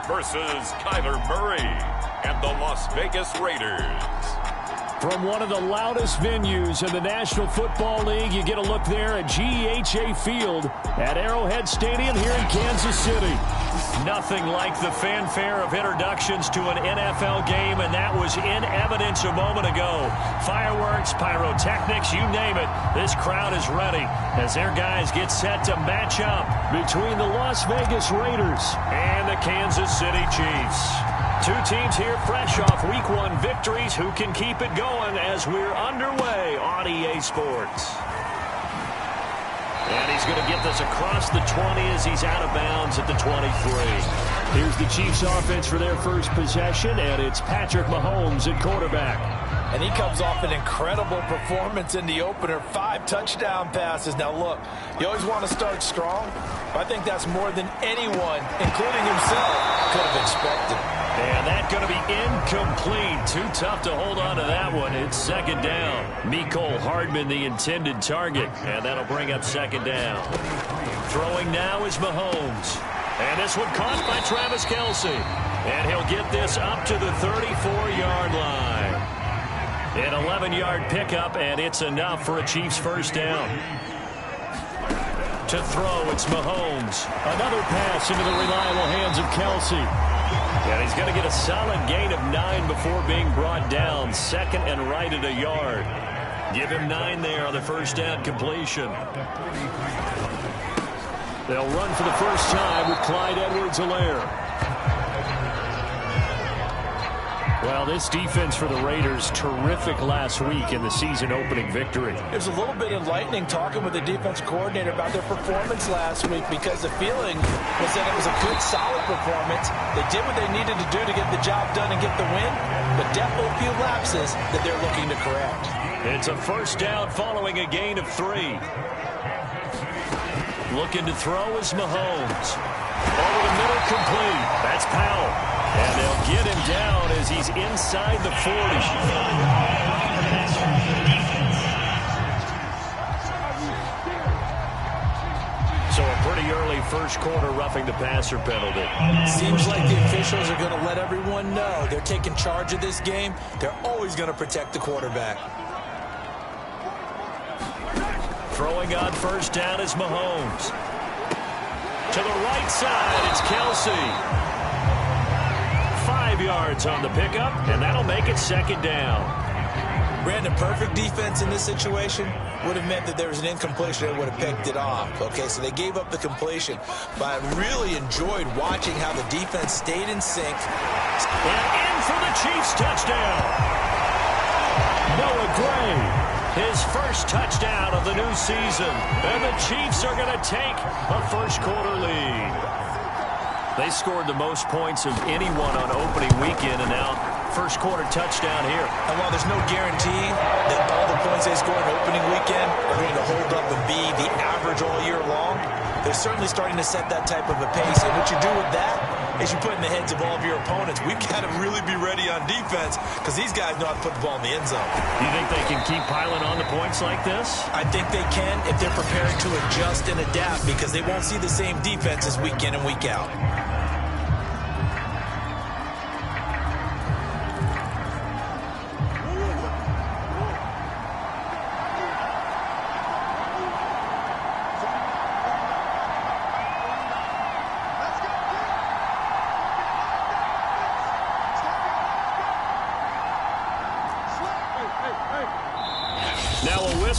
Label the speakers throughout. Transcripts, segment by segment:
Speaker 1: versus Kyler Murray and the Las Vegas Raiders.
Speaker 2: From one of the loudest venues in the National Football League, you get a look there at GEHA Field at Arrowhead Stadium here in Kansas City. Nothing like the fanfare of introductions to an NFL game, and that was in evidence a moment ago. Fireworks, pyrotechnics, you name it. This crowd is ready as their guys get set to match up between the Las Vegas Raiders and the Kansas City Chiefs. Two teams here fresh off Week 1 victories. Who can keep it going as we're underway on EA Sports? And he's going to get this across the 20 as he's out of bounds at the 23. Here's the Chiefs offense for their first possession, and it's Patrick Mahomes at quarterback.
Speaker 3: And he comes off an incredible performance in the opener. 5 touchdown passes. Now, look, you always want to start strong, but I think that's more than anyone, including himself, could have expected.
Speaker 2: And that's going to be incomplete. Too tough to hold on to that one. It's second down. Mecole Hardman, the intended target. And that'll bring up second down. Throwing now is Mahomes. And this one caught by Travis Kelce. And he'll get this up to the 34-yard line. An 11-yard pickup, and it's enough for a Chiefs first down. To throw, it's Mahomes. Another pass into the reliable hands of Kelce. And he's going to get a solid gain of 9 before being brought down. Second and right at a yard. Give him 9 there on the first down completion. They'll run for the first time with Clyde Edwards-Helaire. Well, this defense for the Raiders, terrific last week in the season-opening victory.
Speaker 3: It was a little bit enlightening talking with the defense coordinator about their performance last week because the feeling was that it was a good, solid performance. They did what they needed to do to get the job done and get the win, but definitely a few lapses that they're looking to correct.
Speaker 2: It's a first down following a gain of 3. Looking to throw is Mahomes. Over the middle, complete. That's Powell. And they'll get him down as he's inside the 40. So a pretty early first quarter roughing the passer penalty.
Speaker 3: Seems like the officials are going to let everyone know they're taking charge of this game. They're always going to protect the quarterback.
Speaker 2: Throwing on first down is Mahomes. To the right side, it's Kelce. 5 yards on the pickup, and that'll make it second down.
Speaker 3: Brandon, perfect defense in this situation would have meant that there was an incompletion that would have picked it off. Okay, so they gave up the completion, but I really enjoyed watching how the defense stayed in sync.
Speaker 2: And in for the Chiefs touchdown. Noah Gray, his first touchdown of the new season. And the Chiefs are going to take a first quarter lead. They scored the most points of anyone on opening weekend, and now first quarter touchdown here.
Speaker 3: And while there's no guarantee that all the points they scored opening weekend are going to hold up and be the average all year long, they're certainly starting to set that type of a pace. And what you do with that is you put in the heads of all of your opponents, we've got to really be ready on defense because these guys know how to put the ball in the end zone.
Speaker 2: Do you think they can keep piling on the points like this?
Speaker 3: I think they can if they're preparing to adjust and adapt because they won't see the same defenses week in and week out.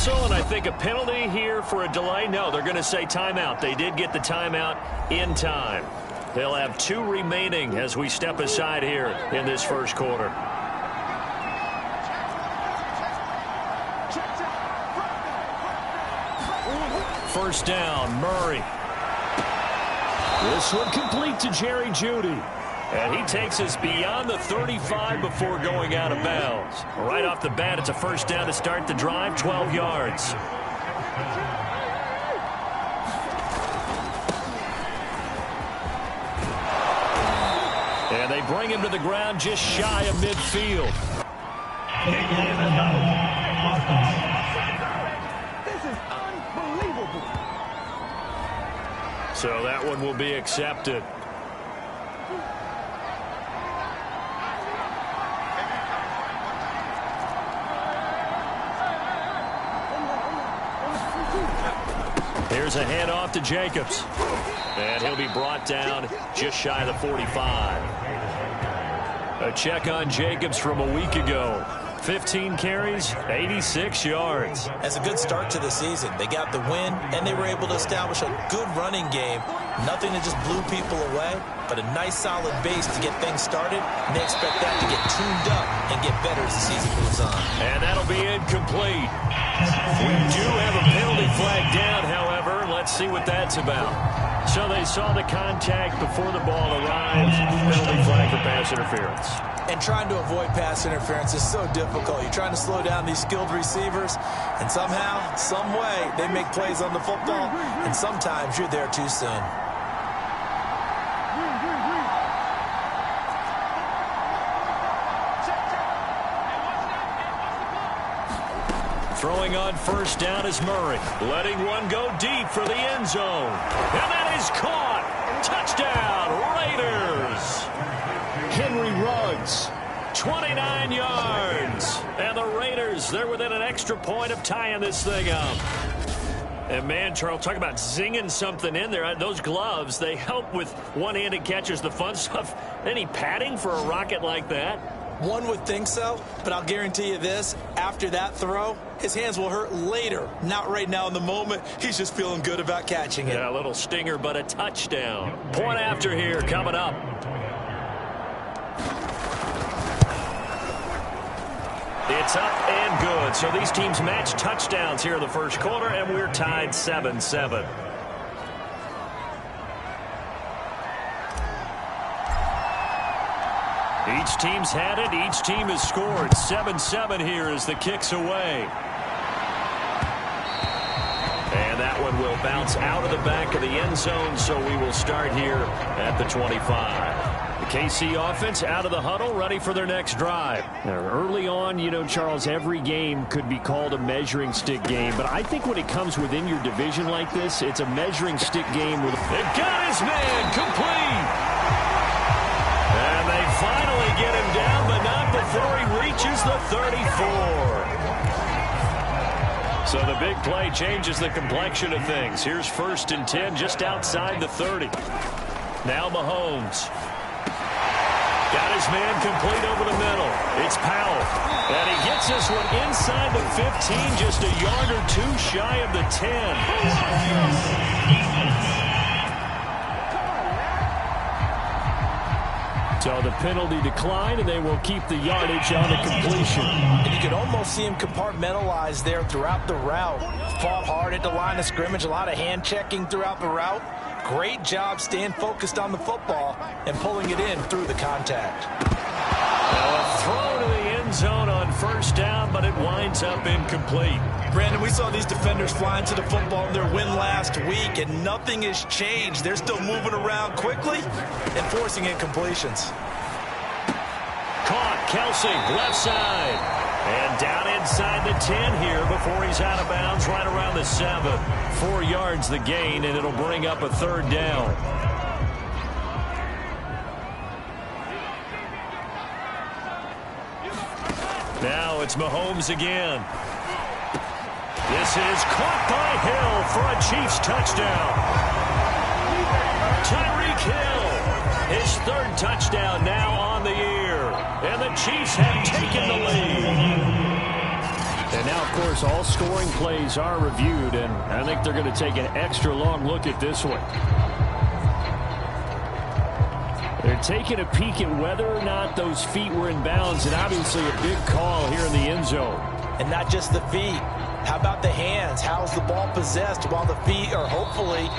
Speaker 2: And I think a penalty here for a delay. No, they're going to say timeout. They did get the timeout in time. They'll have 2 remaining as we step aside here in this first quarter. First down, Murray. This one complete to Jerry Jeudy. And he takes us beyond the 35 before going out of bounds. Right off the bat, it's a first down to start the drive, 12 yards. And they bring him to the ground just shy of midfield.
Speaker 4: This is unbelievable.
Speaker 2: So that one will be accepted. Here's a handoff to Jacobs. And he'll be brought down just shy of the 45. A check on Jacobs from a week ago. 15 carries, 86 yards.
Speaker 3: That's a good start to the season. They got the win, and they were able to establish a good running game. Nothing that just blew people away, but a nice solid base to get things started, and they expect that to get tuned up and get better as the season moves on.
Speaker 2: And that'll be incomplete. We do have a penalty flag down, however. Let's see what that's about. So they saw the contact before the ball arrived. Penalty flag for pass interference.
Speaker 3: And trying to avoid pass interference is so difficult. You're trying to slow down these skilled receivers, and somehow, some way, they make plays on the football, and sometimes you're there too soon.
Speaker 2: Throwing on first down is Murray. Letting one go deep for the end zone. And that is caught. Touchdown, Raiders. Henry Ruggs, 29 yards. And the Raiders, they're within an extra point of tying this thing up. And man, Charles, talk about zinging something in there. Those gloves, they help with one-handed catches, the fun stuff. Any padding for a rocket like that?
Speaker 3: One would think so, but I'll guarantee you this, after that throw, his hands will hurt later, not right now in the moment. He's just feeling good about catching it.
Speaker 2: Yeah, a little stinger, but a touchdown. Point after here coming up. It's up and good. So these teams match touchdowns here in the first quarter, and we're tied 7-7. Each team's had it. Each team has scored. 7-7 here as the kick's away. And that one will bounce out of the back of the end zone, so we will start here at the 25. The KC offense out of the huddle, ready for their next drive. Now, early on, you know, Charles, every game could be called a measuring stick game, but I think when it comes within your division like this, it's a measuring stick game. They've got his man complete. And they finally get him down, but not before he reaches the 34. So the big play changes the complexion of things. Here's 1st and 10 just outside the 30. Now Mahomes. Got his man complete over the middle. It's Powell. And he gets this one inside the 15, just a yard or two shy of the 10. So the penalty declined, and they will keep the yardage on the completion.
Speaker 3: And you could almost see him compartmentalize there throughout the route. Fought hard at the line of scrimmage, a lot of hand checking throughout the route. Great job staying focused on the football and pulling it in through the contact.
Speaker 2: Now a throw to the end zone on 1st down, but it winds up incomplete.
Speaker 3: Brandon, we saw these defenders flying to the football in their win last week, and nothing has changed. They're still moving around quickly and forcing incompletions.
Speaker 2: Caught, Kelsey, left side. And down inside the 10 here before he's out of bounds, right around the 7. 4 yards the gain, and it'll bring up a 3rd down. Now it's Mahomes again. This is caught by Hill for a Chiefs touchdown. Tyreek Hill, his 3rd touchdown now on the year. And the Chiefs have taken the lead. And now, of course, all scoring plays are reviewed, and I think they're going to take an extra long look at this one. They're taking a peek at whether or not those feet were in bounds, and obviously a big call here in the end zone.
Speaker 3: And not just the feet. How about the hands? How's the ball possessed while the feet are hopefully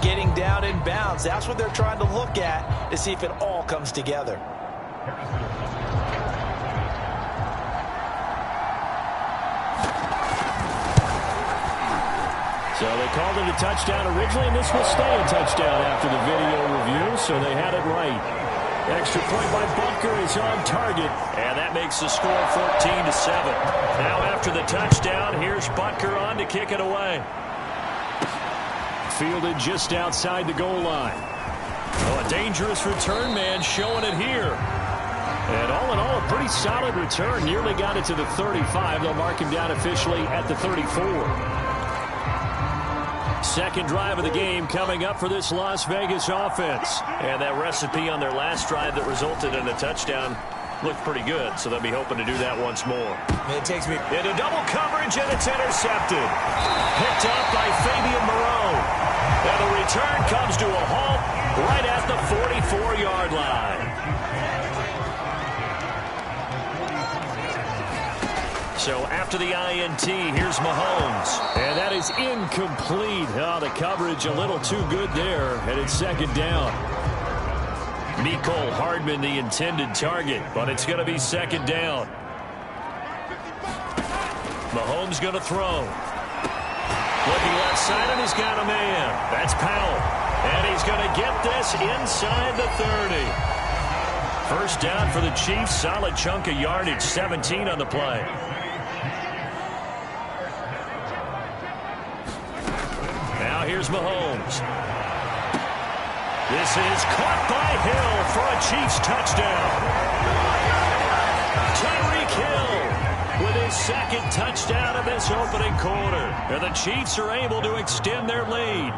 Speaker 3: getting down in bounds? That's what they're trying to look at to see if it all comes together.
Speaker 2: So they called it a touchdown originally, and this will stay a touchdown after the video review, so they had it right. Extra point by Bunker is on target, and that makes the score 14-7. Now after the touchdown, here's Butker on to kick it away. Fielded just outside the goal line. Oh, a dangerous return man showing it here. And all in all, a pretty solid return. Nearly got it to the 35. They'll mark him down officially at the 34. second drive of the game coming up for this Las Vegas offense.
Speaker 5: And that recipe on their last drive that resulted in a touchdown looked pretty good, so they'll be hoping to do that once more.
Speaker 3: It takes me
Speaker 5: into double coverage, and it's intercepted. Picked up by Fabian Moreau. And the return comes to a halt right at the 44-yard line. So after the INT, here's Mahomes.
Speaker 2: And that is incomplete. Oh, the coverage a little too good there, and it's second down.
Speaker 5: Mecole Hardman, the intended target, but it's going to be second down. Mahomes going to throw. Looking left side, and he's got a man. That's Powell. And he's going to get this inside the 30. First down for the Chiefs. Solid chunk of yardage, 17 on the play. Now here's Mahomes. This is caught by Hill for a Chiefs touchdown. Tyreek Hill with his second touchdown of this opening quarter. And the Chiefs are able to extend their lead.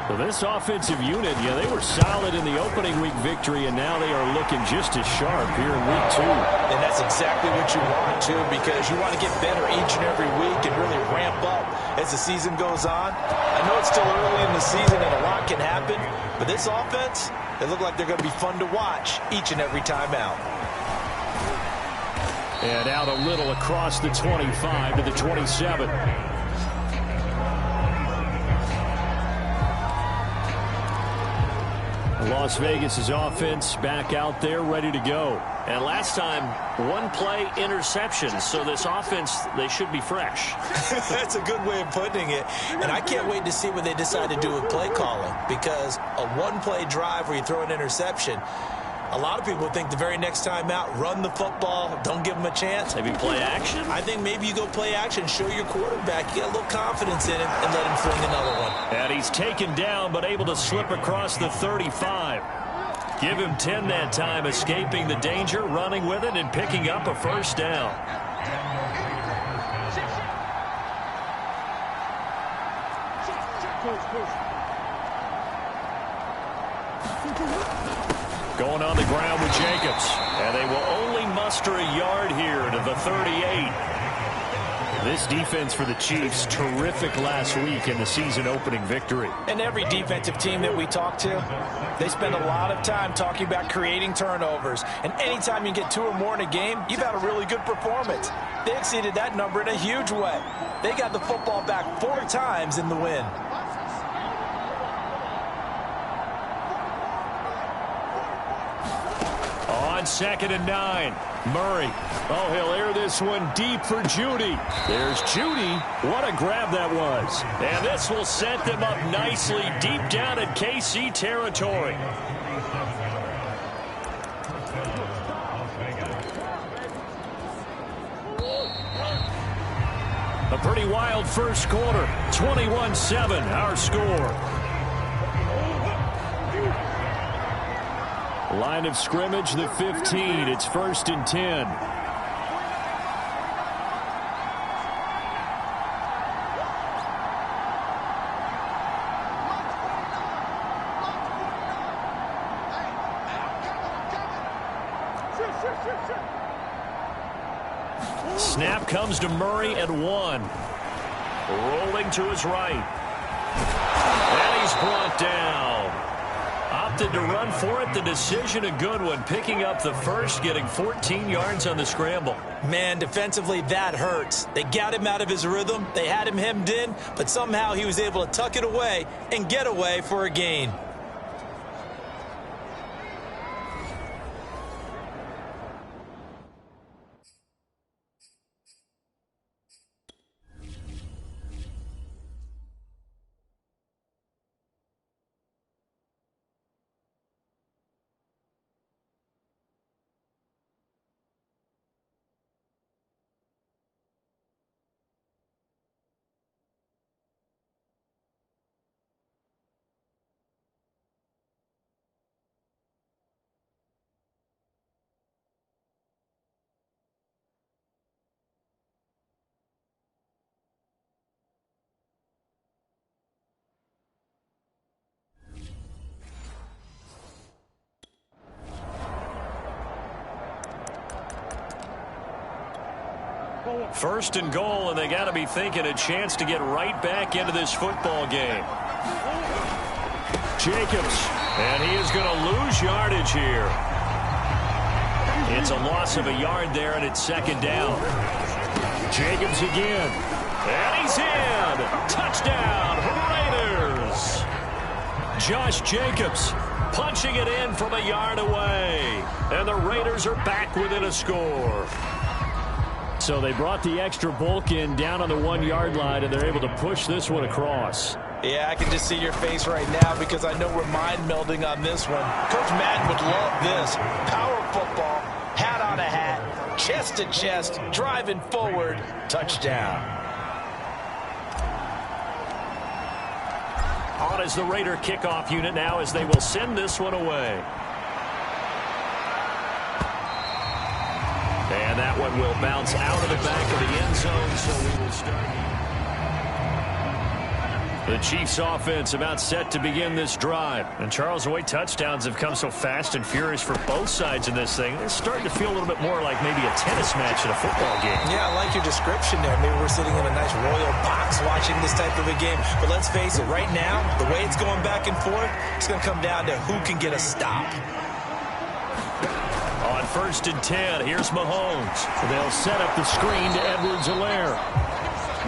Speaker 2: Well, this offensive unit, they were solid in the opening week victory, and now they are looking just as sharp here in week 2.
Speaker 3: And that's exactly what you want to, because you want to get better each and every week and really ramp up as the season goes on. I know it's still early in the season and a lot can happen, but this offense, they look like they're going to be fun to watch each and every time out.
Speaker 2: And out a little across the 25 to the 27. Las Vegas' offense back out there ready to go.
Speaker 5: And last time, one-play interception. So this offense, they should be fresh.
Speaker 3: That's a good way of putting it. And I can't wait to see what they decide to do with play calling, because a one-play drive where you throw an interception, a lot of people think the very next time out, run the football, don't give them a chance.
Speaker 5: Maybe play action?
Speaker 3: I think maybe you go play action, show your quarterback you got a little confidence in him, and let him fling another one.
Speaker 2: And he's taken down, but able to slip across the 35. Give him 10 that time, escaping the danger, running with it, and picking up a first down. Going on the ground with Jacobs. And they will only muster a yard here to the 38. This defense for the Chiefs, terrific last week in the season-opening victory.
Speaker 3: And every defensive team that we talk to, they spend a lot of time talking about creating turnovers. And anytime you get 2 or more in a game, you've had a really good performance. They exceeded that number in a huge way. They got the football back 4 times in the win.
Speaker 2: On 2nd and 9, Murray. Oh, he'll air this one deep for Judy. There's Judy. What a grab that was.
Speaker 5: And this will set them up nicely deep down in KC territory.
Speaker 2: A pretty wild first quarter. 21-7, our score. Line of scrimmage, the 15. It's 1st and 10. Snap comes to Murray at 1.
Speaker 5: Rolling to his right. And he's brought down. Opted to run for it. The decision a good one. Picking up the first, getting 14 yards on the scramble.
Speaker 3: Man, defensively, that hurts. They got him out of his rhythm. They had him hemmed in, but somehow he was able to tuck it away and get away for a gain.
Speaker 2: First and goal, and they got to be thinking a chance to get right back into this football game. Jacobs, and he is going to lose yardage here. It's a loss of a yard there, and it's second down. Jacobs again, and he's in. Touchdown, Raiders. Josh Jacobs punching it in from a yard away, and the Raiders are back within a score. So they brought the extra bulk in down on the 1 yard line, and they're able to push this one across.
Speaker 3: Yeah, I can just see your face right now because I know we're mind melding on this one. Coach Madden would love this. Power football, hat on a hat, chest to chest, driving forward, touchdown.
Speaker 2: On is the Raider kickoff unit now as they will send this one away. And that one will bounce out of the back of the end zone, so we will start. The Chiefs offense about set to begin this drive. And Charles, the way touchdowns have come so fast and furious for both sides in this thing, it's starting to feel a little bit more like maybe a tennis match in a football game.
Speaker 3: Yeah, I like your description there. Maybe we're sitting in a nice royal box watching this type of a game. But let's face it, right now, the way it's going back and forth, it's going to come down to who can get a stop.
Speaker 2: On 1st and 10, here's Mahomes. They'll set up the screen to Edwards-Helaire.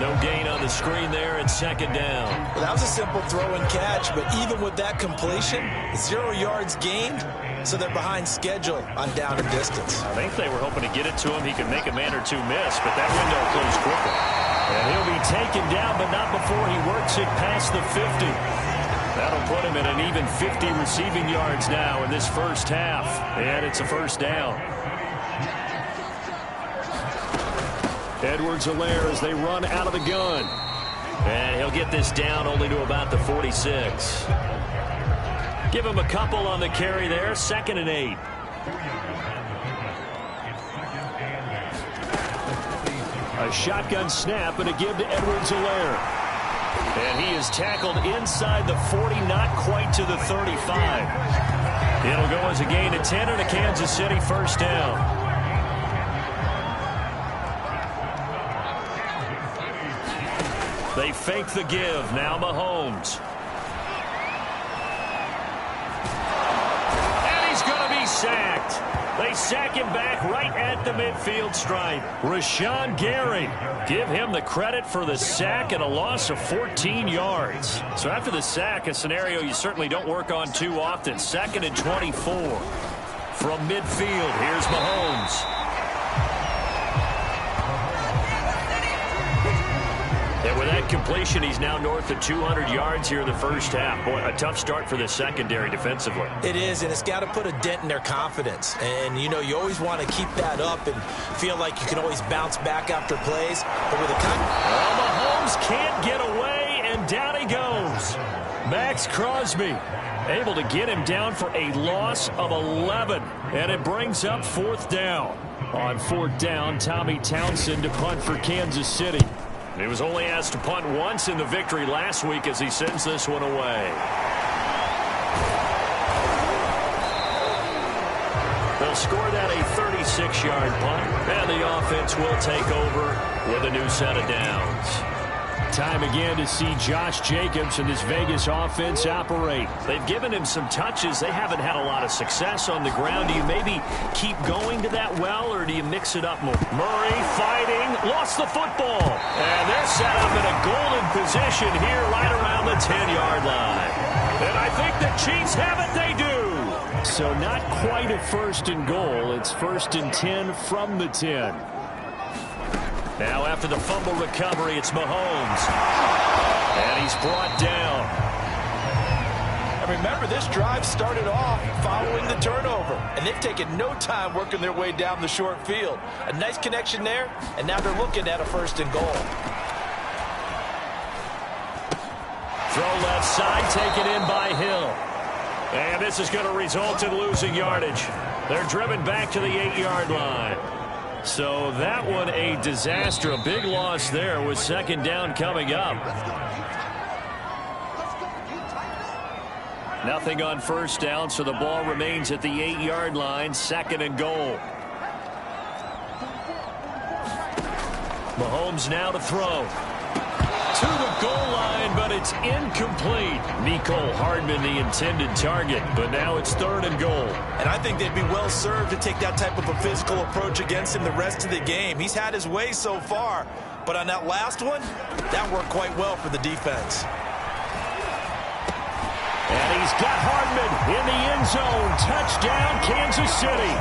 Speaker 2: No gain on the screen there. It's second down.
Speaker 3: Well, that was a simple throw and catch, but even with that completion, 0 yards gained, so they're behind schedule on down and distance.
Speaker 2: I think they were hoping to get it to him. He could make a man or two miss, but that window closed quickly. And he'll be taken down, but not before he works it past the 50. That'll put him at an even 50 receiving yards now in this first half. And it's a first down. Edwards-Helaire as they run out of the gun. And he'll get this down only to about the 46. Give him a couple on the carry there. 2nd and 8. A shotgun snap and a give to Edwards-Helaire. And he is tackled inside the 40, not quite to the 35. It'll go as a gain of 10 and a Kansas City first down. They fake the give. Now Mahomes. And he's going to be sacked. They sack him back right at the midfield stripe. Rashawn Gary. Give him the credit for the sack and a loss of 14 yards. So after the sack, a scenario you certainly don't work on too often. 2nd and 24. From midfield, here's Mahomes. And with that completion, he's now north of 200 yards here in the first half. Boy, a tough start for the secondary defensively.
Speaker 3: It is, and it's got to put a dent in their confidence. And, you know, you always want to keep that up and feel like you can always bounce back after plays. But with a
Speaker 2: well, Mahomes can't get away, and down he goes. Max Crosby able to get him down for a loss of 11. And it brings up 4th down. On 4th down, Tommy Townsend to punt for Kansas City. He was only asked to punt once in the victory last week as he sends this one away. They'll score that a 36-yard punt, and the offense will take over with a new set of downs. Time again to see Josh Jacobs and this Vegas offense operate. They've given him some touches. They haven't had a lot of success on the ground. Do you maybe keep going to that well, or do you mix it up more? Murray fighting, lost the football. And they're set up in a golden position here right around the 10-yard line. And I think the Chiefs have it. They do. So not quite a 1st and goal. It's 1st and 10 from the 10. Now after the fumble recovery, it's Mahomes. And he's brought down.
Speaker 3: And remember, this drive started off following the turnover. And they've taken no time working their way down the short field. A nice connection there, and now they're looking at a 1st and goal.
Speaker 2: Throw left side, taken in by Hill. And this is going to result in losing yardage. They're driven back to the 8-yard line. So that one a disaster. A big loss there with 2nd down coming up. Nothing on 1st down, so the ball remains at the 8-yard line. 2nd and goal. Mahomes now to throw. To the goal line, but it's incomplete. Mecole Hardman, the intended target, but now it's 3rd and goal.
Speaker 3: And I think they'd be well served to take that type of a physical approach against him the rest of the game. He's had his way so far, but on that last one, that worked quite well for the defense.
Speaker 2: And he's got Hardman in the end zone. Touchdown, Kansas City.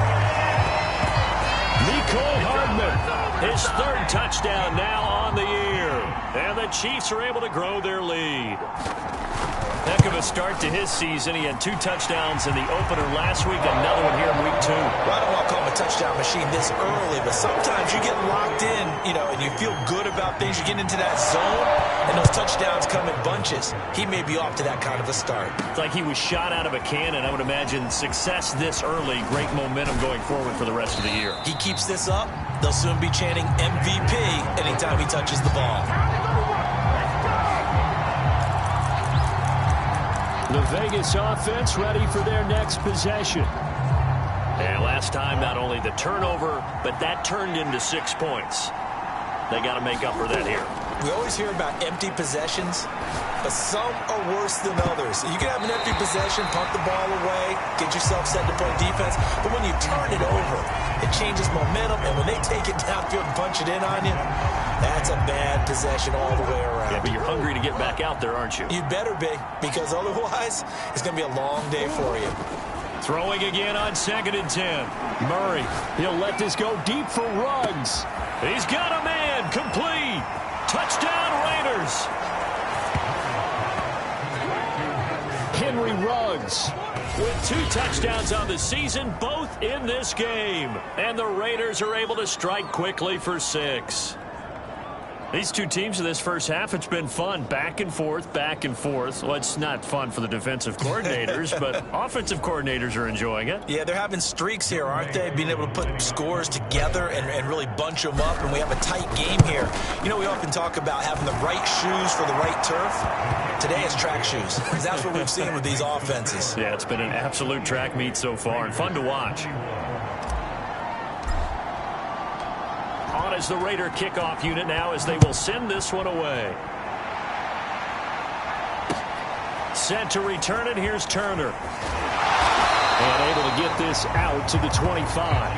Speaker 2: Mecole Hardman, his 3rd touchdown now on the year. And the Chiefs are able to grow their lead. Heck of a start to his season. He had 2 touchdowns in the opener last week, another one here in week 2.
Speaker 3: Well, I don't want to call him a touchdown machine this early, but sometimes you get locked in, and you feel good about things. You get into that zone, and those touchdowns come in bunches. He may be off to that kind of a start.
Speaker 2: It's like he was shot out of a cannon. I would imagine success this early, great momentum going forward for the rest of the year.
Speaker 3: He keeps this up, they'll soon be chanting MVP anytime he touches the ball.
Speaker 2: The Vegas offense ready for their next possession. And last time, not only the turnover, but that turned into 6 points. They got to make up for that here.
Speaker 3: We always hear about empty possessions, but some are worse than others. You can have an empty possession, punt the ball away, get yourself set to play defense, but when you turn it over, it changes momentum, and when they take it downfield and punch it in on you, that's a bad possession all the way around.
Speaker 2: Yeah, but you're hungry to get back out there, aren't you?
Speaker 3: You better be, because otherwise, it's going to be a long day for you.
Speaker 2: Throwing again on 2nd and 10. Murray, he'll let this go deep for Ruggs. He's got a man, complete. Touchdown, Raiders. Henry Ruggs with 2 touchdowns on the season, both in this game. And the Raiders are able to strike quickly for 6. These 2 teams in this first half, it's been fun. Back and forth, back and forth. Well, it's not fun for the defensive coordinators, but offensive coordinators are enjoying it.
Speaker 3: Yeah, they're having streaks here, aren't they? Being able to put scores together and really bunch them up, and we have a tight game here. We often talk about having the right shoes for the right turf. Today it's track shoes, because that's what we've seen with these offenses.
Speaker 2: Yeah, it's been an absolute track meet so far, and fun to watch. On as the Raider kickoff unit now as they will send this one away. Set to return it. Here's Turner. And able to get this out to the 25.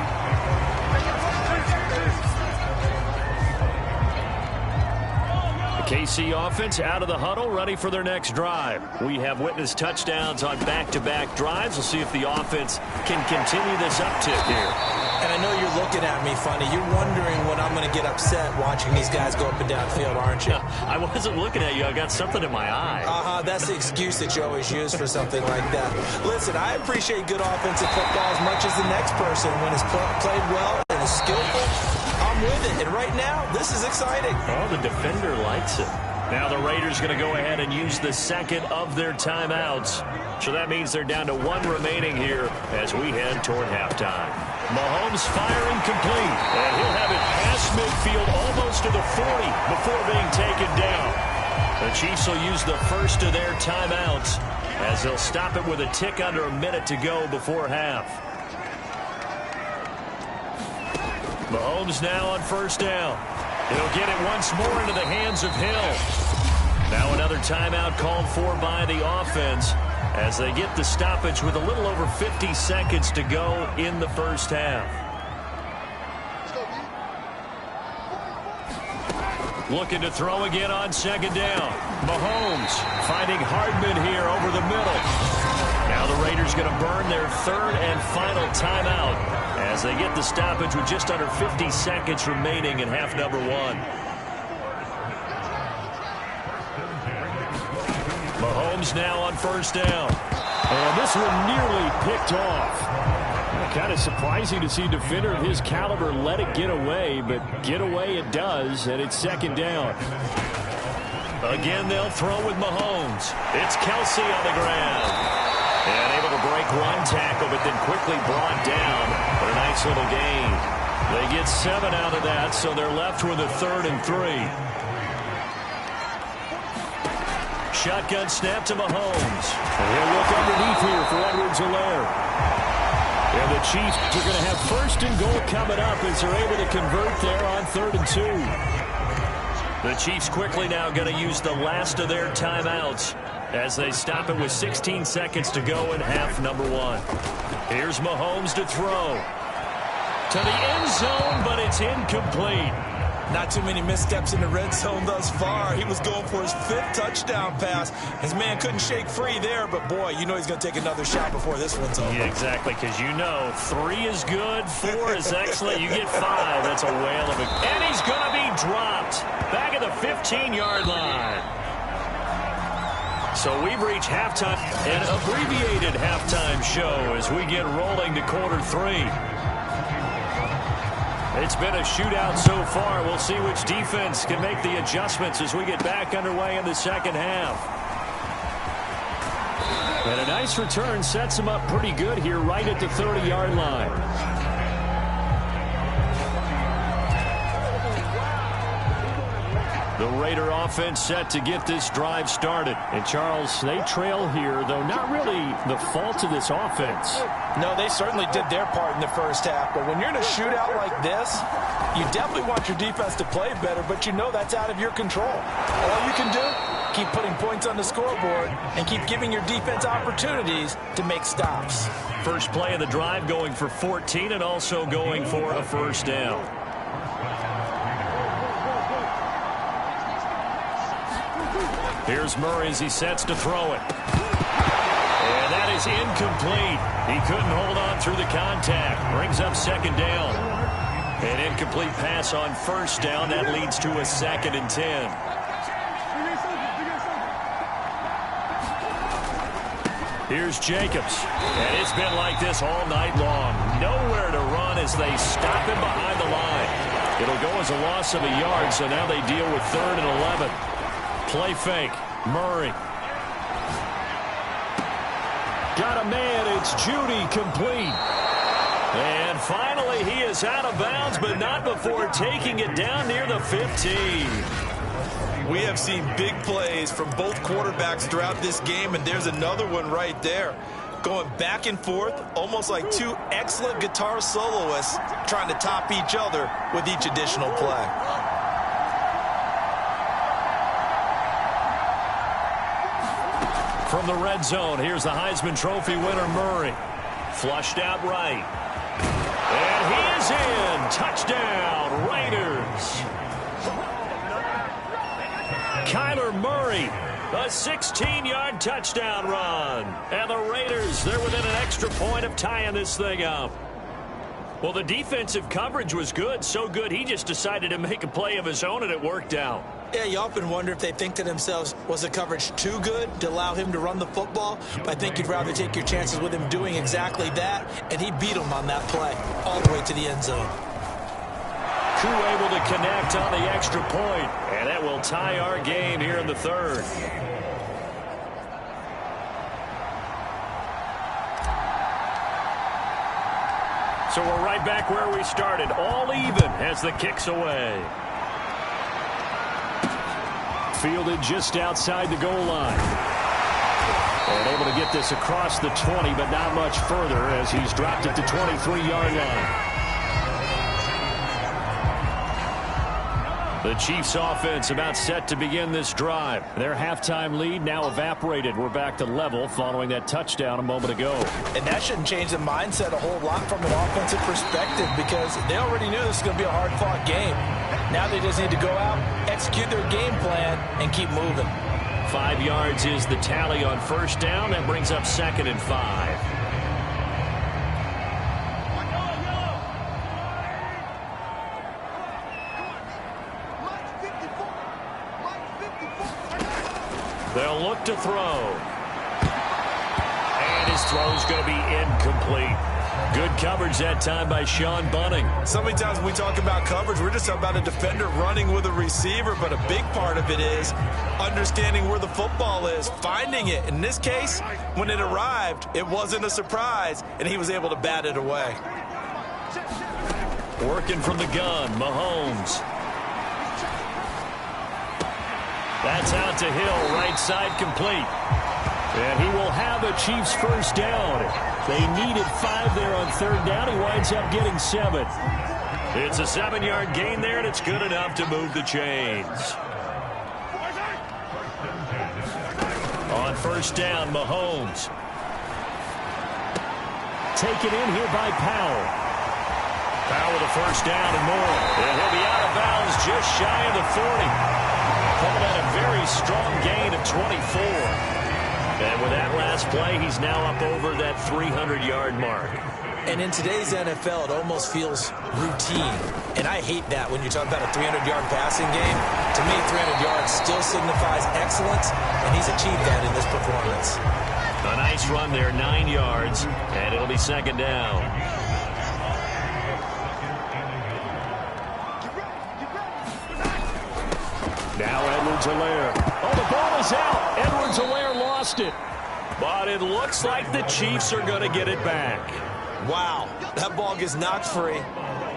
Speaker 2: KC offense out of the huddle, ready for their next drive. We have witnessed touchdowns on back-to-back drives. We'll see if the offense can continue this uptick here.
Speaker 3: And I know you're looking at me funny. You're wondering when I'm going to get upset watching these guys go up and down field, aren't you?
Speaker 2: I wasn't looking at you. I got something in my eye.
Speaker 3: That's the excuse that you always use for something like that. Listen, I appreciate good offensive football as much as the next person. When it's played well and is skillful, I'm with it. And right now, this is exciting.
Speaker 2: Oh, the defender likes it. Now the Raiders going to go ahead and use the second of their timeouts. So that means they're down to 1 remaining here as we head toward halftime. Mahomes firing complete. And he'll have it past midfield almost to the 40 before being taken down. The Chiefs will use the first of their timeouts as they'll stop it with a tick under a minute to go before half. Mahomes now on first down. He'll get it once more into the hands of Hill. Now another timeout called for by the offense as they get the stoppage with a little over 50 seconds to go in the first half. Looking to throw again on second down. Mahomes finding Hardman here over the middle. Now the Raiders going to burn their third and final timeout as they get the stoppage with just under 50 seconds remaining in half number 1. Mahomes now on first down. And this one nearly picked off. Kind of surprising to see a defender of his caliber let it get away, but get away it does, and it's second down. Again, they'll throw with Mahomes. It's Kelsey on the ground. And able to break one tackle, but then quickly brought down. But a nice little gain. They get 7 out of that, so they're left with a 3rd and 3. Shotgun snap to Mahomes. And he'll look underneath here for Edwards-Helaire. And the Chiefs are going to have first and goal coming up as they're able to convert there on 3rd and 2. The Chiefs quickly now going to use the last of their timeouts as they stop it with 16 seconds to go in half number 1. Here's Mahomes to throw. To the end zone, but it's incomplete.
Speaker 3: Not too many missteps in the red zone thus far. He was going for his 5th touchdown pass. His man couldn't shake free there, but boy, you know he's going to take another shot before this one's over.
Speaker 2: Yeah, exactly, because you know 3 is good, 4 is excellent. You get 5. That's a whale of a... And he's going to be dropped back at the 15-yard line. So we've reached halftime, an abbreviated halftime show as we get rolling to quarter 3. It's been a shootout so far. We'll see which defense can make the adjustments as we get back underway in the second half. And a nice return sets him up pretty good here right at the 30-yard line. The Raider offense set to get this drive started. And, Charles, they trail here, though not really the fault of this offense.
Speaker 3: No, they certainly did their part in the first half. But when you're in a shootout like this, you definitely want your defense to play better, but you know that's out of your control. All you can do, keep putting points on the scoreboard and keep giving your defense opportunities to make stops.
Speaker 2: First play of the drive going for 14 and also going for a first down. Here's Murray as he sets to throw it. And that is incomplete. He couldn't hold on through the contact. Brings up second down. An incomplete pass on first down. That leads to a 2nd and 10. Here's Jacobs. And it's been like this all night long. Nowhere to run as they stop him behind the line. It'll go as a loss of a yard, so now they deal with 3rd and 11. Play fake. Murray. Got a man. It's Judy complete. And finally he is out of bounds, but not before taking it down near the 15.
Speaker 3: We have seen big plays from both quarterbacks throughout this game, and there's another one right there. Going back and forth, almost like 2 excellent guitar soloists trying to top each other with each additional play.
Speaker 2: From the red zone, here's the Heisman Trophy winner, Murray. Flushed out right. And he is in. Touchdown, Raiders. Kyler Murray, a 16-yard touchdown run. And the Raiders, they're within an extra point of tying this thing up. Well, the defensive coverage was good, so good he just decided to make a play of his own, and it worked out.
Speaker 3: Yeah, you often wonder if they think to themselves, was the coverage too good to allow him to run the football? But I think you'd rather take your chances with him doing exactly that, and he beat him on that play all the way to the end zone.
Speaker 2: Crew able to connect on the extra point, and that will tie our game here in the 3rd. So we're right back where we started, all even as the kick's away. Fielded just outside the goal line. And able to get this across the 20, but not much further as he's dropped at the 23-yard line. The Chiefs offense about set to begin this drive. Their halftime lead now evaporated. We're back to level following that touchdown a moment ago.
Speaker 3: And that shouldn't change the mindset a whole lot from an offensive perspective because they already knew this was going to be a hard-fought game. Now they just need to go out, execute their game plan, and keep moving.
Speaker 2: 5 yards is the tally on first down. That brings up 2nd and 5. They'll look to throw. And his throw's going to be incomplete. Good coverage that time by Sean Bunting.
Speaker 3: So many times when we talk about coverage, we're just about a defender running with a receiver, but a big part of it is understanding where the football is, finding it. In this case, when it arrived, it wasn't a surprise, and he was able to bat it away.
Speaker 2: Working from the gun, Mahomes. That's out to Hill, right side complete. And he will have a Chiefs first down. They needed 5 there on third down. He winds up getting 7.
Speaker 5: It's a 7-yard gain there, and it's good enough to move the chains. On first down, Mahomes.
Speaker 2: Taken in here by Powell.
Speaker 5: Powell with a first down and more. And he'll be out of bounds just shy of the 40. Called that a very strong gain of 24. And with that last play, he's now up over that 300-yard mark.
Speaker 3: And in today's NFL, it almost feels routine. And I hate that when you're talking about a 300-yard passing game. To me, 300 yards still signifies excellence, and he's achieved that in this performance.
Speaker 5: A nice run there, 9 yards, and it'll be second down.
Speaker 2: Now Edwards-Helaire. Oh, the ball is out. Edwards-Helaire lost it.
Speaker 5: But it looks like the Chiefs are going to get it back.
Speaker 3: Wow, that ball gets knocked free,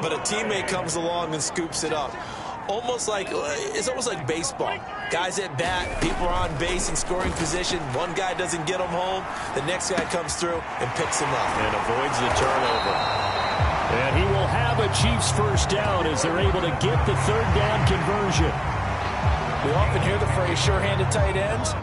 Speaker 3: but a teammate comes along and scoops it up. It's almost like baseball. Guys at bat, people are on base in scoring position. One guy doesn't get them home. The next guy comes through and picks him up.
Speaker 5: And avoids the turnover.
Speaker 2: And he will have a Chiefs first down as they're able to get the third down conversion.
Speaker 3: We often hear the phrase sure-handed tight ends.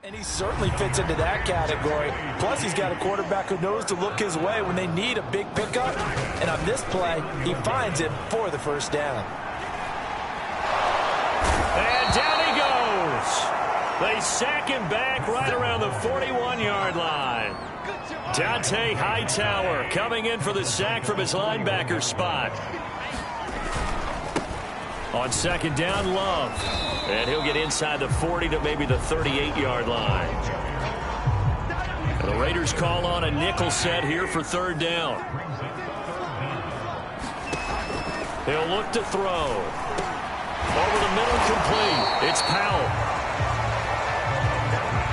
Speaker 3: And he certainly fits into that category. Plus, he's got a quarterback who knows to look his way when they need a big pickup. And on this play, he finds him for the first down.
Speaker 5: And down he goes. They sack him back right around the 41-yard line. Dante Hightower coming in for the sack from his linebacker spot. On second down, Love. And he'll get inside the 40 to maybe the 38-yard line. And the Raiders call on a nickel set here for third down. He'll look to throw. Over the middle, complete. It's Powell.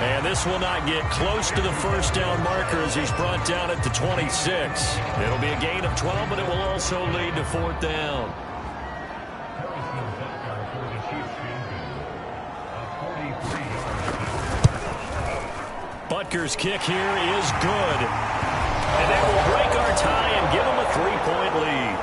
Speaker 5: And this will not get close to the first down marker as he's brought down at the 26. It'll be a gain of 12, but it will also lead to fourth down. Butker's kick here is good. And that will break our tie and give them a 3-point lead.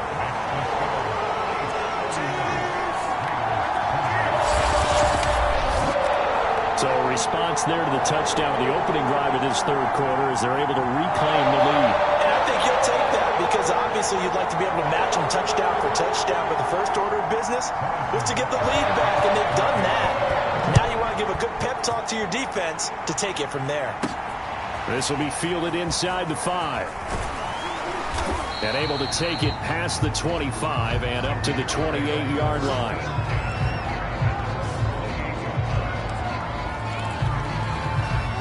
Speaker 2: So a response there to the touchdown, the opening drive of this third quarter, as they're able to reclaim the lead.
Speaker 3: And I think you'll take that because obviously you'd like to be able to match them touchdown for touchdown, but the first order of business was to get the lead back, and they've done that. Now you want to give a good pep talk to your defense to take it from there.
Speaker 2: This will be fielded inside the 5. And able to take it past the 25 and up to the 28-yard line.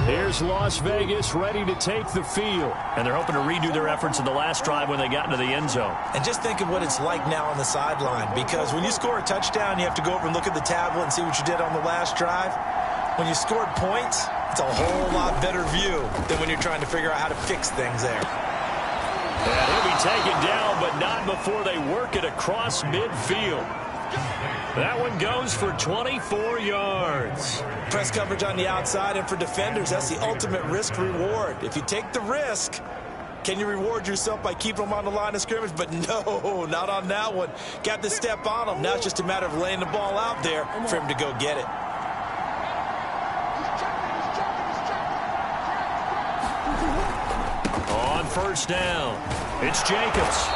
Speaker 2: Here's Las Vegas ready to take the field.
Speaker 5: And they're hoping to redo their efforts in the last drive when they got into the end zone.
Speaker 3: And just think of what it's like now on the sideline, because when you score a touchdown, you have to go over and look at the tablet and see what you did on the last drive. When you scored points, it's a whole lot better view than when you're trying to figure out how to fix things there.
Speaker 5: And he'll be taken down, but not before they work it across midfield. That one goes for 24 yards.
Speaker 3: Press coverage on the outside, and for defenders, that's the ultimate risk-reward. If you take the risk, can you reward yourself by keeping them on the line of scrimmage? But no, not on that one. Got to step on them. Now it's just a matter of laying the ball out there for him to go get it.
Speaker 5: On first down, it's Jacobs.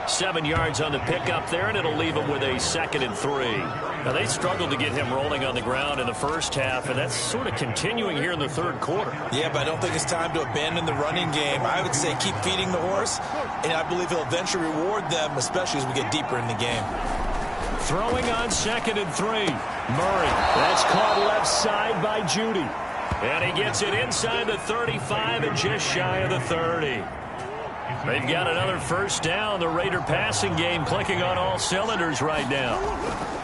Speaker 5: 7 yards on the pickup there, and it'll leave him with a 2nd and 3. Now, they struggled to get him rolling on the ground in the first half, and that's sort of continuing here in the third quarter.
Speaker 3: Yeah, but I don't think it's time to abandon the running game. I would say keep feeding the horse, and I believe he'll eventually reward them, especially as we get deeper in the game.
Speaker 2: Throwing on 2nd and 3. Murray. That's caught left side by Judy.
Speaker 5: And he gets it inside the 35 and just shy of the 30.
Speaker 2: They've got another first down. The Raider passing game clicking on all cylinders right now.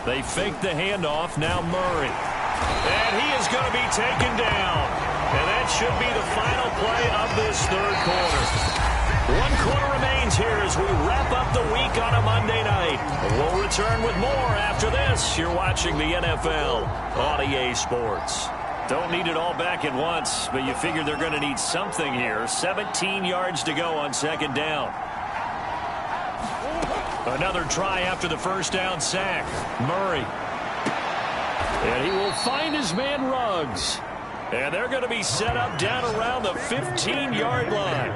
Speaker 2: They fake the handoff. Now Murray. And he is going to be taken down. And that should be the final play of this third quarter. 1 quarter remains here as we wrap up the week on a Monday night. We'll return with more after this. You're watching the NFL on EA Sports. Don't need it all back at once, but you figure they're going to need something here. 17 yards to go on second down. Another try after the first down sack. Murray. And he will find his man Ruggs. And they're going to be set up down around the 15-yard line.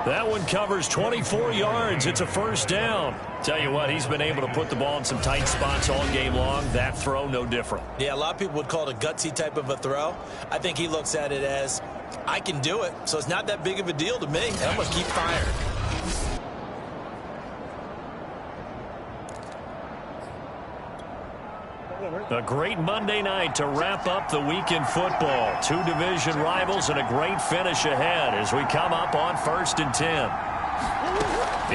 Speaker 2: That one covers 24 yards. It's a first down. Tell you what, he's been able to put the ball in some tight spots all game long. That throw, no different.
Speaker 3: Yeah, a lot of people would call it a gutsy type of a throw. I think he looks at it as, I can do it, so it's not that big of a deal to me, and I'm going to keep firing.
Speaker 2: A great Monday night to wrap up the week in football. 2 division rivals and a great finish ahead as we come up on 1st and 10.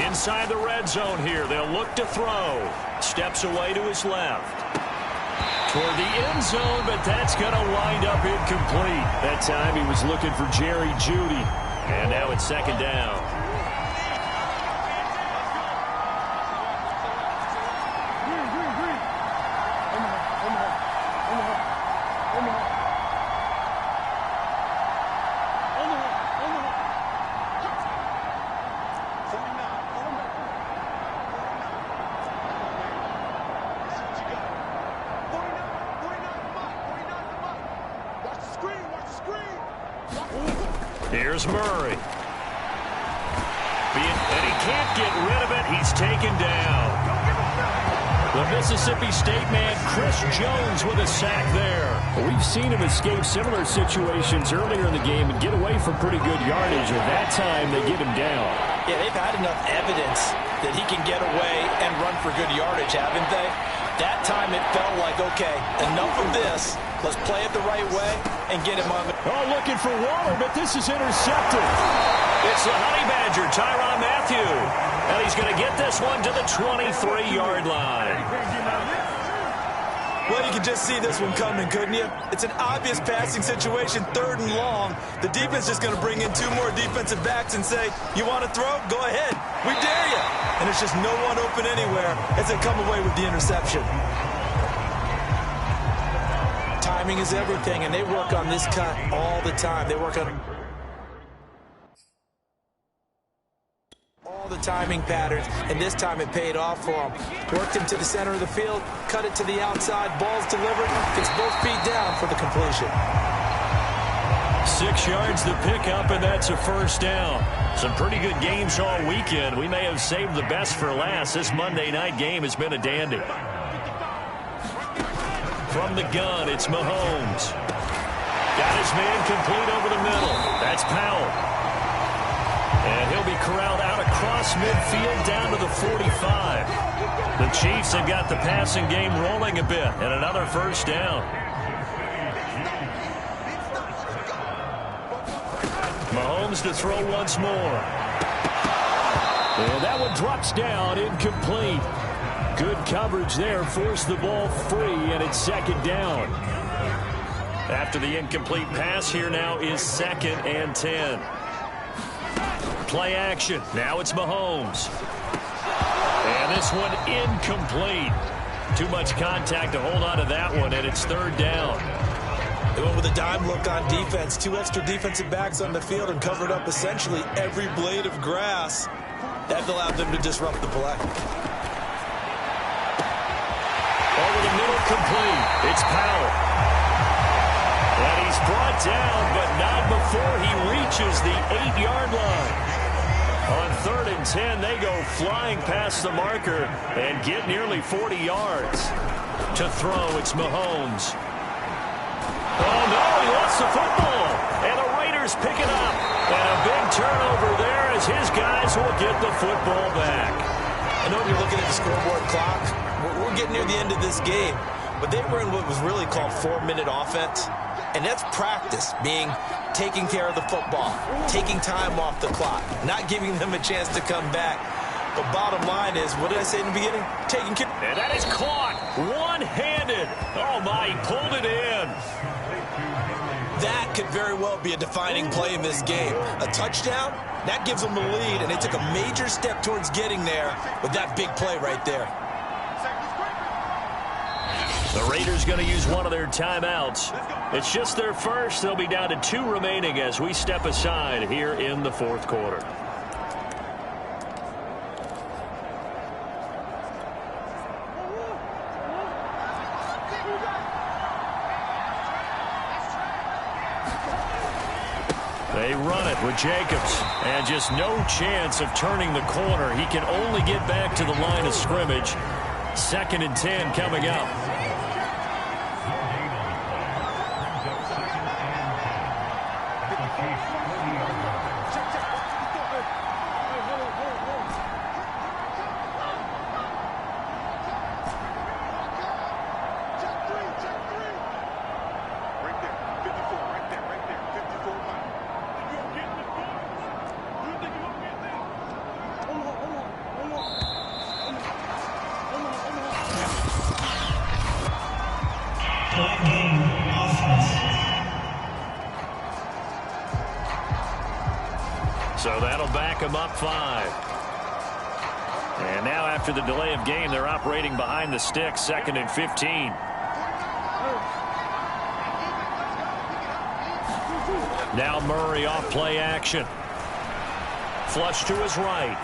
Speaker 2: Inside the red zone here, they'll look to throw. Steps away to his left. Toward the end zone, but that's going to wind up incomplete. That time he was looking for Jerry Jeudy. And now it's second down. Here's Murray. And he can't get rid of it. He's taken down. The Mississippi State man, Chris Jones, with a sack there. We've seen him escape similar situations earlier in the game and get away from pretty good yardage. And that time, they get him down.
Speaker 3: Yeah, they've had enough evidence that he can get away and run for good yardage, haven't they? That time it felt like, okay, enough of this. Let's play it the right way and get him on the...
Speaker 2: Oh, looking for Waller, but this is intercepted. It's the Honey Badger, Tyrann Mathieu. And he's going to get this one to the 23-yard line.
Speaker 3: Well, you can just see this one coming, couldn't you? It's an obvious passing situation, 3rd and long. The defense is going to bring in 2 more defensive backs and say, you want to throw? Go ahead. We dare you. And it's just no one open anywhere as they come away with the interception. Timing is everything, and they work on this cut all the time. They work on all the timing patterns, and this time it paid off for them. Worked him to the center of the field, cut it to the outside, ball's delivered, gets both feet down for the completion.
Speaker 2: 6 yards to pick up, and that's a first down. Some pretty good games all weekend. We may have saved the best for last. This Monday night game has been a dandy. From the gun, it's Mahomes. Got his man complete over the middle. That's Powell. And he'll be corralled out across midfield down to the 45. The Chiefs have got the passing game rolling a bit, and another first down. Mahomes to throw once more. And that one drops down, incomplete. Good coverage there, forced the ball free, and it's second down. After the incomplete pass, here now is 2nd and 10. Play action. Now it's Mahomes. And this one incomplete. Too much contact to hold on to that one, and it's 3rd down.
Speaker 3: They went with a dime look on defense. 2 extra defensive backs on the field and covered up essentially every blade of grass. That allowed them to disrupt the play.
Speaker 2: Over the middle, complete. It's Powell. And he's brought down, but not before he reaches the 8-yard line. On 3rd and 10, they go flying past the marker and get nearly 40 yards. To throw, it's Mahomes. Oh, no, he lost the football. And the Raiders pick it up. And a big turnover there as his guys will get the football back.
Speaker 3: I know you're looking at the scoreboard clock. We're getting near the end of this game. But they were in what was really called 4-minute offense. And that's practice, being taking care of the football, taking time off the clock, not giving them a chance to come back. But bottom line is, what did I say in the beginning? Taking care.
Speaker 2: And that is caught one-handed. Oh, my, he pulled it in.
Speaker 3: That could very well be a defining play in this game. A touchdown, that gives them the lead, and they took a major step towards getting there with that big play right there.
Speaker 2: The Raiders going to use one of their timeouts. It's just their first. They'll be down to 2 remaining as we step aside here in the fourth quarter. They run it with Jacobs, and just no chance of turning the corner. He can only get back to the line of scrimmage. 2nd and 10 coming up. So that'll back them up 5. And now after the delay of game, they're operating behind the sticks, 2nd and 15. Now Murray off play action. Flush to his right.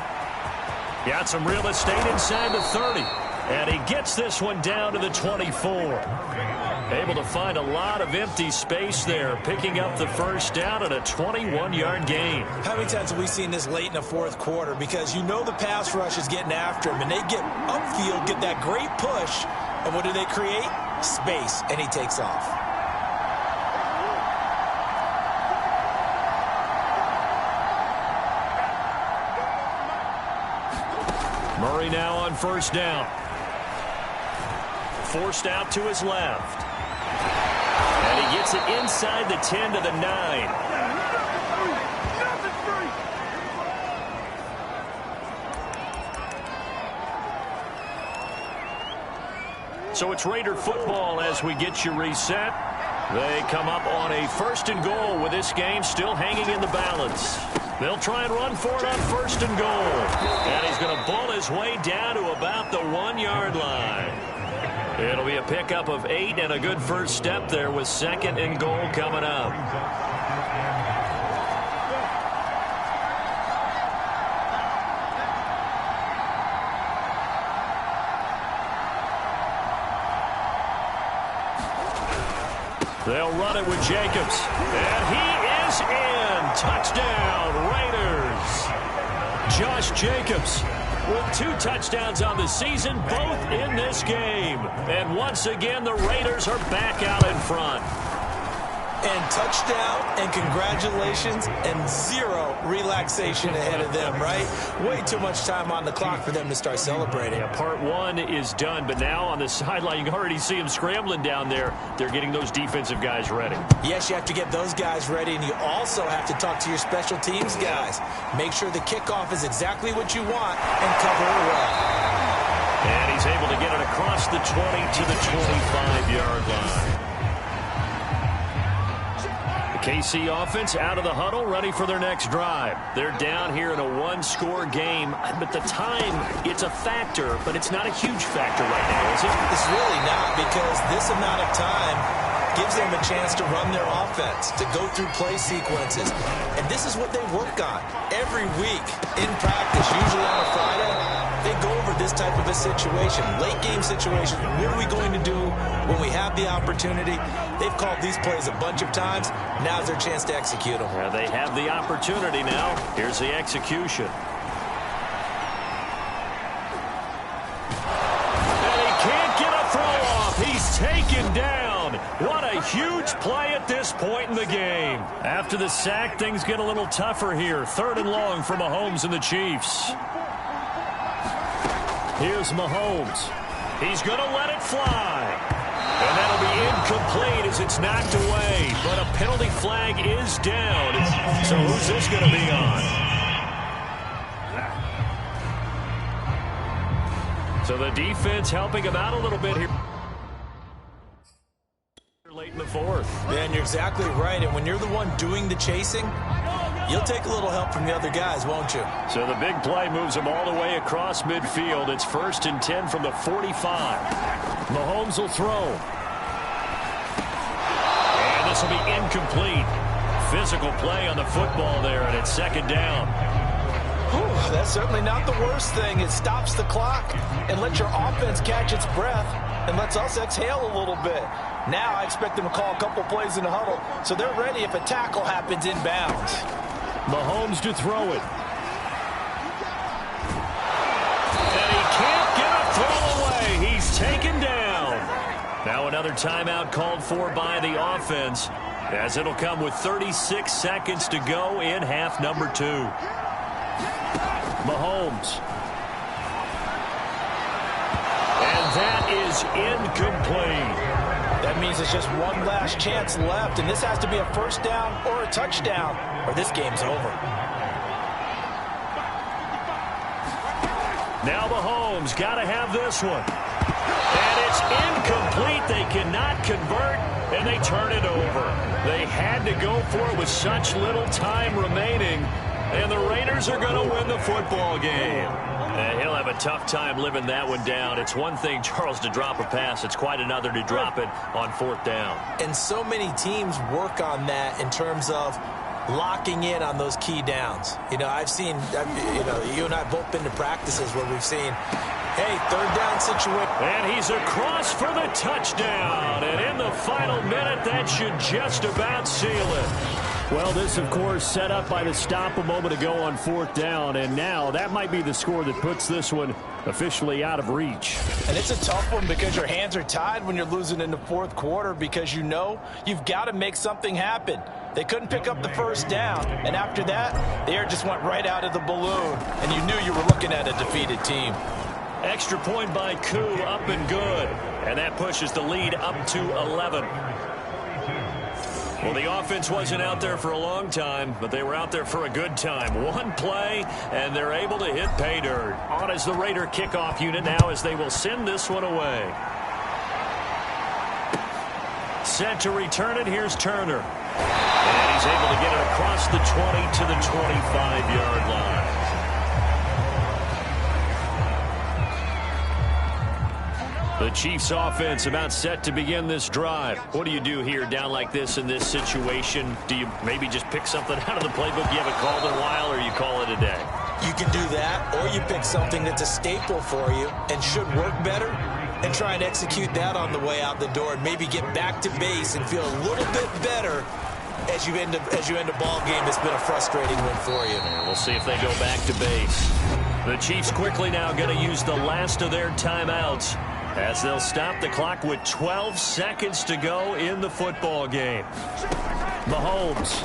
Speaker 2: Got some real estate inside the 30. And he gets this one down to the 24. Able to find a lot of empty space there, picking up the first down at a 21-yard gain.
Speaker 3: How many times have we seen this late in the fourth quarter? Because you know the pass rush is getting after him, and they get upfield, get that great push, and what do they create? Space, and he takes off.
Speaker 2: Murray now on first down. Forced out to his left. And he gets it inside the 10 to the 9. So it's Raider football as we get you reset. They come up on a 1st and goal with this game still hanging in the balance. They'll try and run for it on 1st and goal. And he's going to bull his way down to about the 1-yard line. It'll be a pickup of 8 and a good first step there with 2nd and goal coming up. They'll run it with Jacobs. And he is in. Touchdown, Raiders. Josh Jacobs with 2 touchdowns on the season, both in this game. And once again, the Raiders are back out in front.
Speaker 3: And touchdown, and congratulations, and 0 relaxation ahead of them, right? Way too much time on the clock for them to start celebrating.
Speaker 2: Yeah, part 1 is done, but now on the sideline, you can already see them scrambling down there. They're getting those defensive guys ready.
Speaker 3: Yes, you have to get those guys ready, and you also have to talk to your special teams guys. Make sure the kickoff is exactly what you want and cover it well.
Speaker 2: And he's able to get it across the 20 to the 25-yard line. KC offense out of the huddle, ready for their next drive. They're down here in a 1-score game, but the time, it's a factor, but it's not a huge factor right now, is it?
Speaker 3: It's really not, because this amount of time gives them a chance to run their offense, to go through play sequences. And this is what they work on every week in practice, usually on a Friday. They go over this type of a situation, late game situation. What are we going to do when we have the opportunity? They've called these plays a bunch of times. Now's their chance to execute them.
Speaker 2: Yeah, they have the opportunity now. Here's the execution. And he can't get a throw off. He's taken down. What a huge play at this point in the game. After the sack, things get a little tougher here. 3rd and long for Mahomes and the Chiefs. Here's Mahomes. He's going to let it fly. And that'll be incomplete as it's knocked away.
Speaker 5: but a penalty flag is down. So who's this going to be on? So the defense helping him out a little bit here. Late in the fourth.
Speaker 3: Man, you're exactly right. And when you're the one doing the chasing, you'll take a little help from the other guys, won't you?
Speaker 5: So the big play moves him all the way across midfield. It's 1st and 10 from the 45.
Speaker 2: Mahomes will throw.
Speaker 5: And this will be incomplete. Physical play on the football there, and it's 2nd down.
Speaker 3: Whew, that's certainly not the worst thing. It stops the clock and lets your offense catch its breath and lets us exhale a little bit. Now I expect them to call a couple plays in the huddle, so they're ready if a tackle happens inbounds.
Speaker 2: Mahomes to throw it.
Speaker 5: And he can't get a throw away. He's taken down. Now another timeout called for by the offense, as it'll come with 36 seconds to go in half number 2.
Speaker 2: Mahomes.
Speaker 5: And that is incomplete.
Speaker 3: That means it's just one last chance left, and this has to be a 1st down or a touchdown, or this game's over.
Speaker 5: Now Mahomes got to have this one. And it's incomplete. They cannot convert, and they turn it over. They had to go for it with such little time remaining, and the Raiders are going to win the football game. And he'll have a tough time living that one down. It's one thing, Charles, to drop a pass. It's quite another to drop it on 4th down.
Speaker 3: And so many teams work on that in terms of locking in on those key downs. You know, I've seen, you and I have both been to practices where we've seen, hey, 3rd down situation.
Speaker 5: And he's across for the touchdown. And in the final minute, that should just about seal it.
Speaker 2: Well, this, of course, set up by the stop a moment ago on 4th down, and now that might be the score that puts this one officially out of reach.
Speaker 3: And it's a tough one because your hands are tied when you're losing in the 4th quarter because you know you've got to make something happen. They couldn't pick up the 1st down, and after that, the air just went right out of the balloon, and you knew you were looking at a defeated team.
Speaker 5: Extra point by Koo, up and good, and that pushes the lead up to 11. Well, the offense wasn't out there for a long time, but they were out there for a good time. One play, and they're able to hit pay dirt. On as the Raider kickoff unit now as they will send this one away. Set to return it, here's Turner. And he's able to get it across the 20 to the 25-yard line. The Chiefs offense about set to begin this drive. What do you do here down like this in this situation? Do you maybe just pick something out of the playbook you haven't called in a while, or you call it a day?
Speaker 3: You can do that, or you pick something that's a staple for you and should work better and try and execute that on the way out the door and maybe get back to base and feel a little bit better as you end a ball game that's been a frustrating one for you.
Speaker 5: We'll see if they go back to base. The Chiefs quickly now going to use the last of their timeouts, as they'll stop the clock with 12 seconds to go in the football game.
Speaker 2: Mahomes.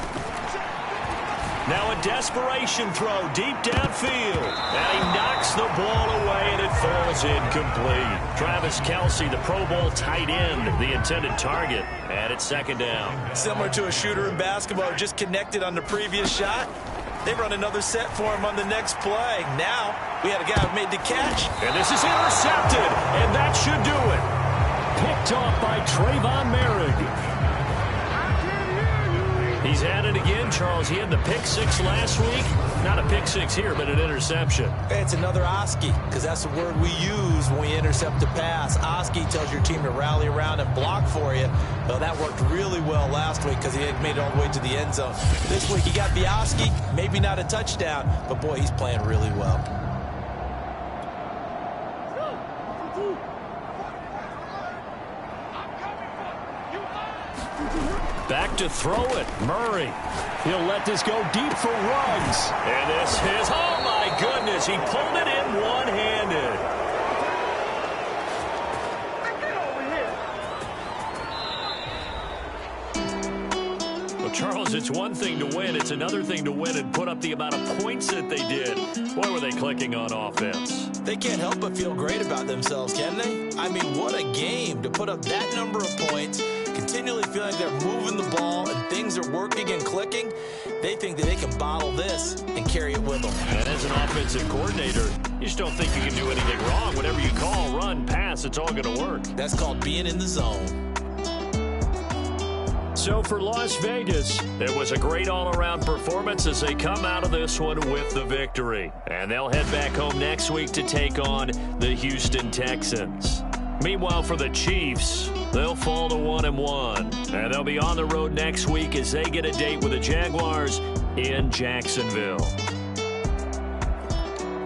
Speaker 5: Now a desperation throw deep downfield. And he knocks the ball away, and it falls incomplete. Travis Kelce, the Pro Bowl tight end, the intended target. And it's 2nd down.
Speaker 3: Similar to a shooter in basketball, just connected on the previous shot. They run another set for him on the next play. Now, we had a guy who made the catch.
Speaker 5: And this is intercepted, and that should do it.
Speaker 2: Picked off by Trayvon Merrick.
Speaker 5: He's at it again, Charles. He had the pick 6 last week. Not a pick 6 here, but an interception.
Speaker 3: It's another Oski, because that's the word we use when we intercept a pass. Oski tells your team to rally around and block for you. Well, that worked really well last week because he had made it all the way to the end zone. This week he got the Oski, maybe not a touchdown, but boy, he's playing really well.
Speaker 2: Back to throw it. Murray. He'll let this go deep for Ruggs.
Speaker 5: And this is, oh my goodness, he pulled it in one-handed. Well, Charles, it's one thing to win. It's another thing to win and put up the amount of points that they did. Boy, were they clicking on offense.
Speaker 3: They can't help but feel great about themselves, can they? I mean, what a game to put up that number of points continually feeling they're moving the ball and things are working and clicking, they think that they can bottle this and carry it with them.
Speaker 2: And as an offensive coordinator, you just don't think you can do anything wrong. Whatever you call, run, pass, it's all going to work.
Speaker 3: That's called being in the zone.
Speaker 2: So for Las Vegas, it was a great all-around performance as they come out of this one with the victory. And they'll head back home next week to take on the Houston Texans. Meanwhile, for the Chiefs, they'll fall to 1-1. And they'll be on the road next week as they get a date with the Jaguars in Jacksonville.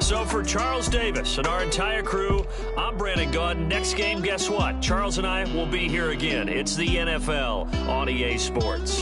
Speaker 2: So for Charles Davis and our entire crew, I'm Brandon Gaudin. Next game, guess what? Charles and I will be here again. It's the NFL on EA Sports.